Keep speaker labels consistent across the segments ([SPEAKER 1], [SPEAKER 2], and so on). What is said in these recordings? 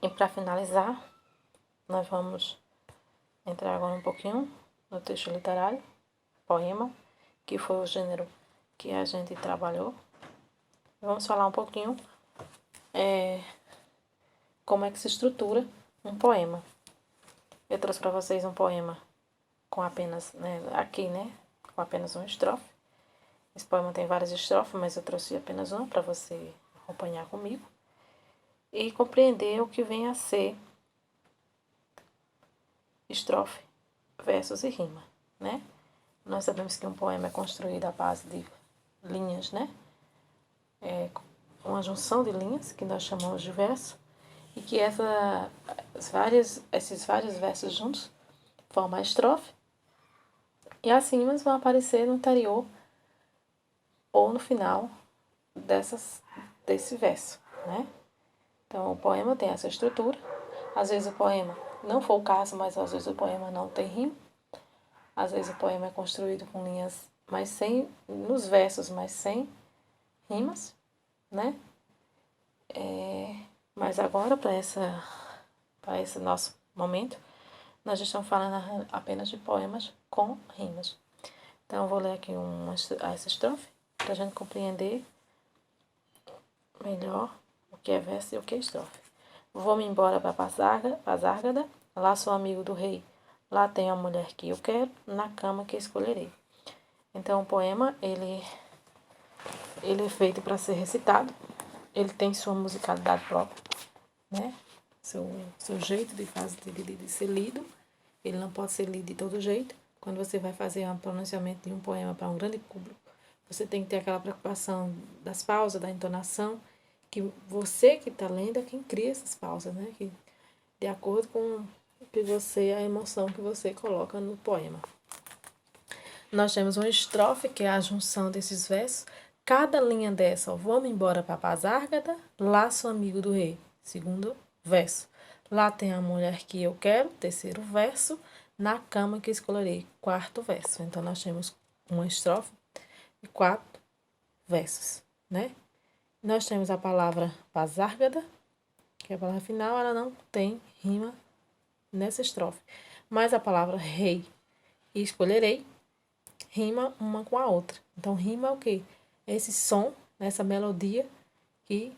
[SPEAKER 1] E para finalizar, nós vamos entrar agora um pouquinho no texto literário, poema, que foi o gênero que a gente trabalhou. Vamos falar um pouquinho como é que se estrutura um poema. Eu trouxe para vocês um poema com apenas, com apenas uma estrofe. Esse poema tem várias estrofes, mas eu trouxe apenas uma para você acompanhar comigo e compreender o que vem a ser estrofe, versos e rima, né? Nós sabemos que um poema é construído à base de linhas, né? É uma junção de linhas, que nós chamamos de verso, e que esses vários versos juntos formam a estrofe, e as rimas vão aparecer no interior ou no final desse verso, né? Então, o poema tem essa estrutura. Às vezes o poema, não for o caso, mas às vezes o poema não tem rima. Às vezes o poema é construído com linhas, nos versos, mas sem rimas, né? Mas agora, para esse nosso momento, nós estamos falando apenas de poemas com rimas. Então, eu vou ler aqui essa estrofe, para a gente compreender melhor o que é verso e o que é estrofe. Vou-me embora para Pasárgada, lá sou amigo do rei, lá tenho a mulher que eu quero, na cama que escolherei. Então, o poema, ele é feito para ser recitado, ele tem sua musicalidade própria, né? Seu jeito de ser lido, ele não pode ser lido de todo jeito. Quando você vai fazer um pronunciamento de um poema para um grande público, você tem que ter aquela preocupação das pausas, da entonação, que você que está lendo é quem cria essas pausas, né? Que, de acordo com a emoção que você coloca no poema. Nós temos uma estrofe, que é a junção desses versos. Cada linha dessa, ó, vamos embora para Pasárgada, lá sou amigo do rei. Segundo verso. Lá tem a mulher que eu quero. Terceiro verso. Na cama que escolherei. Quarto verso. Então, nós temos uma estrofe e 4 versos, né? Nós temos a palavra Pasárgada, que é a palavra final, ela não tem rima nessa estrofe. Mas a palavra rei e escolherei rima uma com a outra. Então, rima é o quê? Esse som, essa melodia que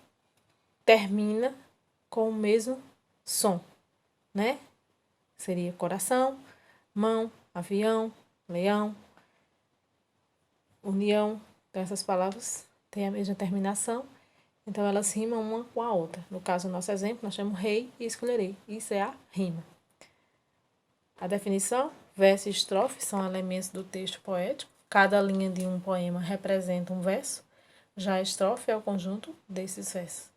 [SPEAKER 1] termina com o mesmo som, né? Seria coração, mão, avião, leão, união. Então, essas palavras têm a mesma terminação, então elas rimam uma com a outra. No caso, do nosso exemplo, nós chamamos rei e escolherei. Isso é a rima. A definição: verso e estrofe são elementos do texto poético. Cada linha de um poema representa um verso. Já a estrofe é o conjunto desses versos.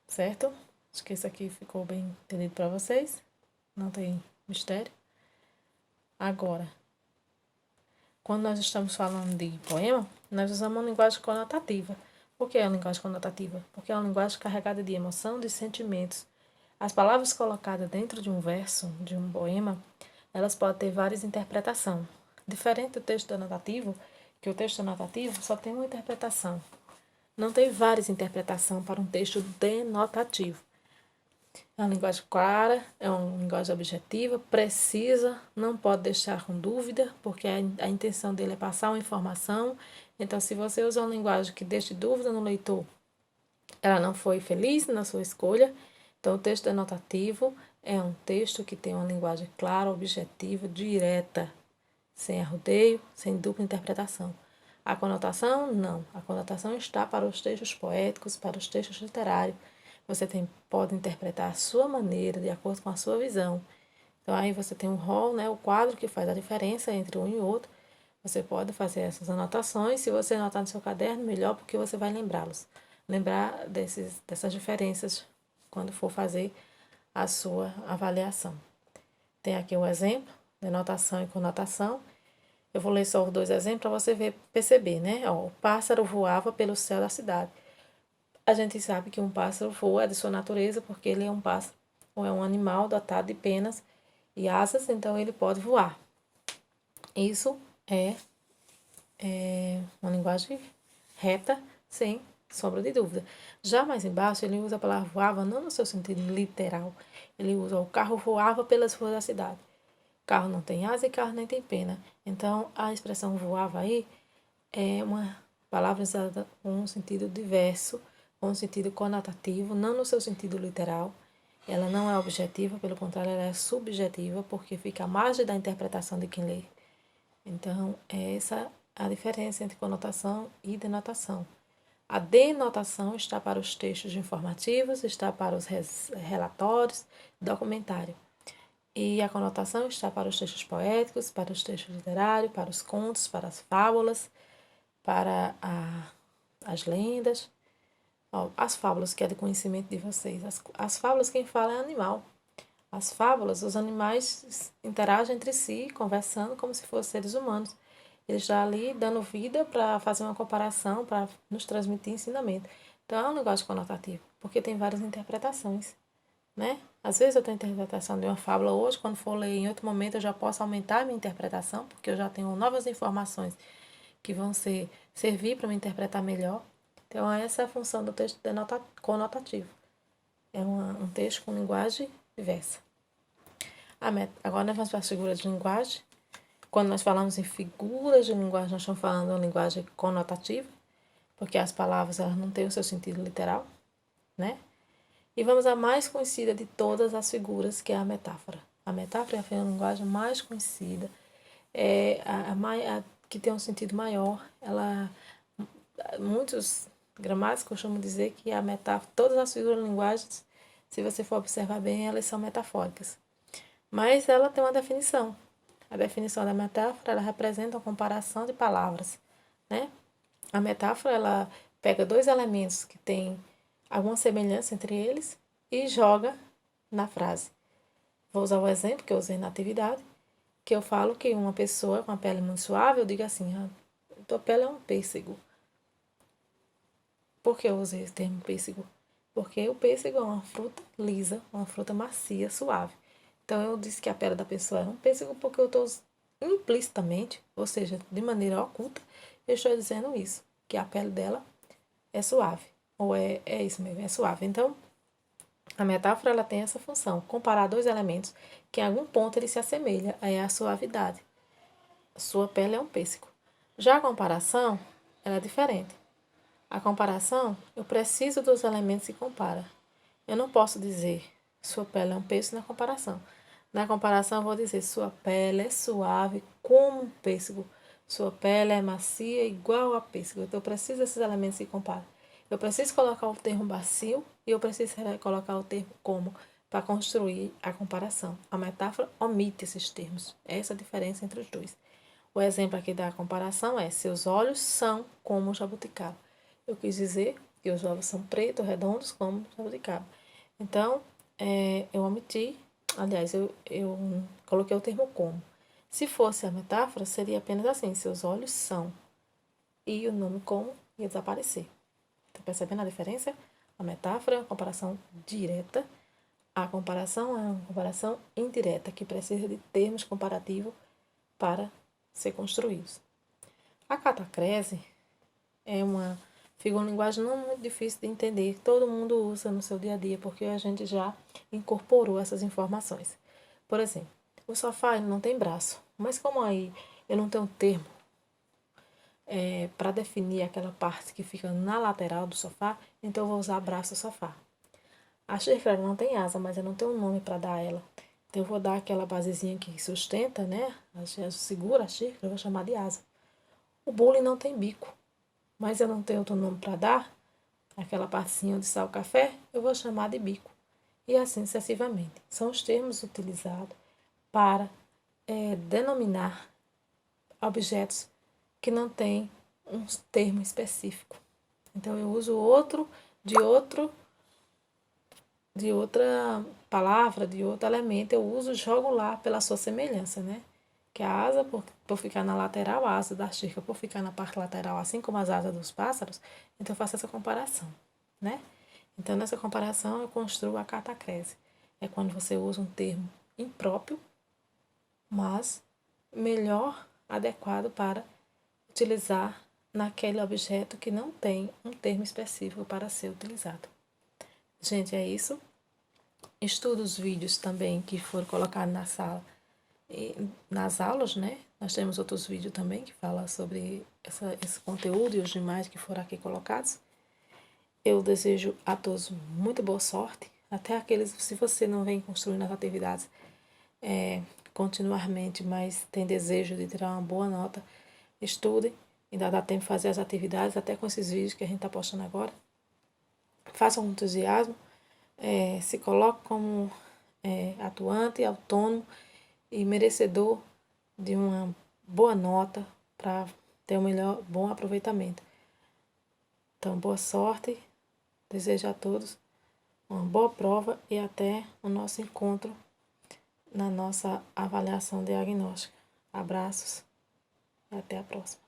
[SPEAKER 1] Certo? Acho que isso aqui ficou bem entendido para vocês. Não tem mistério. Agora, quando nós estamos falando de poema, nós usamos uma linguagem conotativa. Por que é uma linguagem conotativa? Porque é uma linguagem carregada de emoção, de sentimentos. As palavras colocadas dentro de um verso, de um poema, elas podem ter várias interpretações. Diferente do texto denotativo, que o texto denotativo só tem uma interpretação. Não tem várias interpretações para um texto denotativo. É uma linguagem clara, é uma linguagem objetiva, precisa, não pode deixar com dúvida, porque a intenção dele é passar uma informação. Então, se você usa uma linguagem que deixe dúvida no leitor, ela não foi feliz na sua escolha. Então, o texto denotativo é um texto que tem uma linguagem clara, objetiva, direta, sem arrodeio, sem dupla interpretação. A conotação, não. A conotação está para os textos poéticos, para os textos literários. Você pode interpretar a sua maneira, de acordo com a sua visão. Então, aí você tem um rol, né, o quadro que faz a diferença entre um e outro. Você pode fazer essas anotações. Se você anotar no seu caderno, melhor, porque você vai lembrá-los. Lembrar dessas diferenças quando for fazer a sua avaliação. Tem aqui um exemplo, denotação e conotação. Eu vou ler só os 2 exemplos para você perceber, né? Ó, o pássaro voava pelo céu da cidade. A gente sabe que um pássaro voa de sua natureza porque ele é um pássaro, ou é um animal dotado de penas e asas, então ele pode voar. Isso é uma linguagem reta, sem sombra de dúvida. Já mais embaixo, ele usa a palavra voava não no seu sentido literal. Ele usa o carro voava pelas ruas da cidade. Carro não tem asa e carro nem tem pena. Então, a expressão voava aí é uma palavra usada com um sentido diverso, com um sentido conotativo, não no seu sentido literal. Ela não é objetiva, pelo contrário, ela é subjetiva, porque fica à margem da interpretação de quem lê. Então, essa é a diferença entre conotação e denotação. A denotação está para os textos informativos, está para os relatórios, documentário. E a conotação está para os textos poéticos, para os textos literários, para os contos, para as fábulas, para as lendas. As fábulas, que é de conhecimento de vocês. As fábulas, quem fala é animal. As fábulas, os animais interagem entre si, conversando como se fossem seres humanos. Ele está ali dando vida para fazer uma comparação, para nos transmitir ensinamento. Então, é um linguagem conotativa, porque tem várias interpretações, né? Às vezes eu tenho interpretação de uma fábula hoje, quando for ler em outro momento eu já posso aumentar a minha interpretação, porque eu já tenho novas informações que vão servir para me interpretar melhor. Então, essa é a função do texto conotativo. É um texto com linguagem diversa. Agora nós vamos para as figuras de linguagem. Quando nós falamos em figuras de linguagem, nós estamos falando de uma linguagem conotativa, porque as palavras elas não têm o seu sentido literal, né? E vamos à mais conhecida de todas as figuras, que é a metáfora. A metáfora é a linguagem mais conhecida, é a que tem um sentido maior. Muitos gramáticos costumam dizer que a metáfora, todas as figuras de linguagem, se você for observar bem, elas são metafóricas. Mas ela tem uma definição. A definição da metáfora, ela representa uma comparação de palavras, né? A metáfora, ela pega dois elementos que têm alguma semelhança entre eles e joga na frase. Vou usar o exemplo que eu usei na atividade, que eu falo que uma pessoa com a pele muito suave, eu digo assim, tua pele é um pêssego. Por que eu usei esse termo pêssego? Porque o pêssego é uma fruta lisa, uma fruta macia, suave. Então, eu disse que a pele da pessoa era um pêssego porque eu estou implicitamente, ou seja, de maneira oculta, eu estou dizendo isso, que a pele dela é suave, ou é isso mesmo, é suave. Então, a metáfora ela tem essa função, comparar dois elementos que em algum ponto ele se assemelha, aí é a suavidade. A sua pele é um pêssego. Já a comparação, ela é diferente. A comparação, eu preciso dos elementos que compara. Eu não posso dizer sua pele é um pêssego na comparação. Na comparação, eu vou dizer sua pele é suave como um pêssego. Sua pele é macia igual a pêssego. Então, eu preciso desses elementos que comparam. Eu preciso colocar o termo bacio e eu preciso colocar o termo como para construir a comparação. A metáfora omite esses termos. Essa é a diferença entre os dois. O exemplo aqui da comparação é: seus olhos são como um jabuticaba. Eu quis dizer que os olhos são pretos, redondos, como jabuticaba. Então, eu omiti, aliás, eu coloquei o termo como. Se fosse a metáfora, seria apenas assim: seus olhos são. E o nome como ia desaparecer. Está percebendo a diferença? A metáfora é uma comparação direta. A comparação é uma comparação indireta, que precisa de termos comparativos para ser construídos. A catacrese é uma figura de linguagem não muito difícil de entender, que todo mundo usa no seu dia a dia, porque a gente já incorporou essas informações. Por exemplo, o sofá ele não tem braço, mas como aí eu não tenho termo para definir aquela parte que fica na lateral do sofá, então eu vou usar braço sofá. A xícara não tem asa, mas eu não tenho um nome para dar a ela. Então eu vou dar aquela basezinha que sustenta, né? Segura a xícara, eu vou chamar de asa. O bule não tem bico, mas eu não tenho outro nome para dar. Aquela partezinha onde está o café, eu vou chamar de bico. E assim sucessivamente. São os termos utilizados para denominar objetos que não têm um termo específico. Então eu uso de outra palavra, de outro elemento, eu uso, jogo lá pela sua semelhança, né? Que a asa, por ficar na lateral, a asa da xícara, por ficar na parte lateral, assim como as asas dos pássaros, então eu faço essa comparação, né? Então, nessa comparação, eu construo a catacrese. É quando você usa um termo impróprio, mas melhor adequado para utilizar naquele objeto que não tem um termo específico para ser utilizado. Gente, é isso. Estuda os vídeos também que foram colocados na sala e nas aulas, né? Nós temos outros vídeos também que falam sobre esse conteúdo e os demais que foram aqui colocados. Eu desejo a todos muito boa sorte. Até aqueles, se você não vem construindo as atividades continuamente, mas tem desejo de tirar uma boa nota, estude. Ainda dá tempo de fazer as atividades, até com esses vídeos que a gente está postando agora. Faça com entusiasmo. Se coloque como atuante, autônomo e merecedor de uma boa nota para ter um bom aproveitamento. Então, boa sorte. Desejo a todos uma boa prova e até o nosso encontro na nossa avaliação diagnóstica. Abraços e até a próxima.